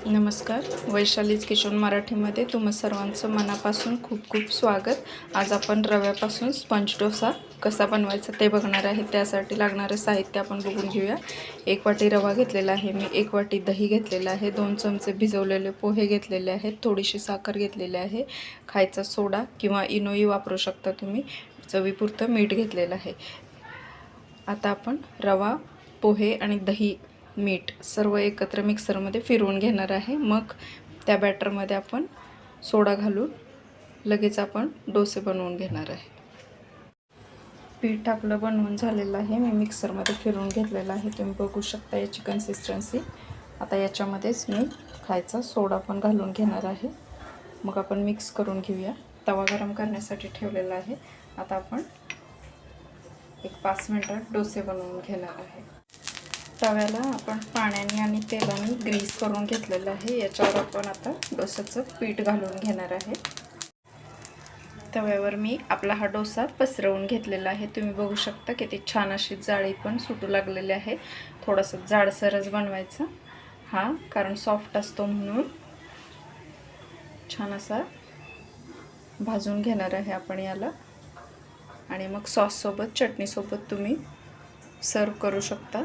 नमस्कार, वैशालीज किचन मराठीमध्ये तुम्हा सर्वांचं मनापासून खूप खूप स्वागत. आज आपण रव्यापासून स्पंज डोसा कसा बनवायचा ते बघणार आहे. त्यासाठी लागणारे साहित्य आपण बघून घेऊया. 1 वाटी रवा घेतलेला आहे मी, 1 वाटी दही घेतलेला आहे, 2 चमचे भिजवलेले पोहे घेतलेले आहेत, थोडीशी साखर घेतलेली आहे, खायचा सोडा किंवा इनोई वापरू शकता तुम्ही, चवीपुरतं मीठ घेतलेलं आहे. आता आपण रवा, पोहे आणि दही, मीठ सर्व एकत्र मिक्सरमध्ये फिरवून घेणार आहे. मग त्या बॅटरमध्ये आपण सोडा घालून लगेच आपण डोसे बनवून घेणार आहे. पीठ आपलं बनवून झालेलं आहे. मी मिक्सरमध्ये फिरवून घेतलेलं आहे. तुम्ही बघू शकता याची कन्सिस्टन्सी. आता याच्यामध्येच मी खायचा सोडा पण घालून घेणार आहे. मग आपण मिक्स करून घेऊया. तवा गरम करण्यासाठी ठेवलेला आहे. आता आपण 5 मिनिटात डोसे बनवून घेणार आहे. तव्याला आपण पाण्याने आणि तेलाने ग्रीस करून घेतलेलं आहे. याच्यावर आपण आता डोसाचं पीठ घालून घेणार आहे. तव्यावर मी आपला हा डोसा पसरवून घेतलेला आहे. तुम्ही बघू शकता किती छान अशी जाळी पण सुटू लागलेली आहे. थोडंसं जाडसरच बनवायचं हा, कारण सॉफ्ट असतो म्हणून. छान असा भाजून घेणार आहे आपण याला. आणि मग सॉससोबत, चटणीसोबत तुम्ही सर्व करू शकता.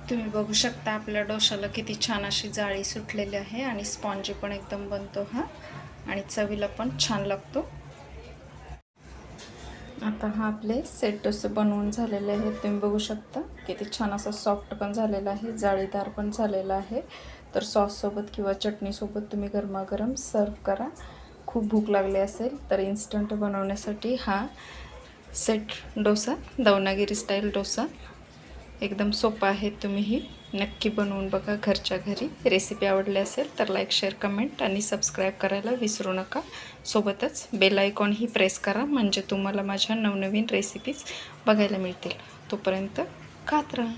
तुम्ही बघू शकता आपल्या डोशाला किती छान अशी जाळी सुटलेली आहे आणि स्पॉन्जी पण एकदम बनतो हा, आणि चवीला पण छान लागतो. आता हा आपले सेट डोसे बनवून झालेले आहेत. तुम्ही बघू शकता किती छान असा सॉफ्ट पण झालेला आहे, जाळीदार पण झालेला आहे. तर सॉससोबत किंवा चटणीसोबत तुम्ही गरमागरम सर्व करा. खूप भूक लागली असेल तर इन्स्टंट बनवण्यासाठी हा सेट डोसा, देवनागरी स्टाईल डोसा एकदम सोपा आहे. तुम्हीही नक्की बनवून बघा घरच्या घरी. रेसिपी आवडली असेल तर लाईक, शेअर, कमेंट आणि सबस्क्राईब करायला विसरू नका. सोबतच बेल आयकॉनही प्रेस करा, म्हणजे तुम्हाला माझ्या नवनवीन रेसिपीज बघायला मिळतील. तोपर्यंत खात राहा.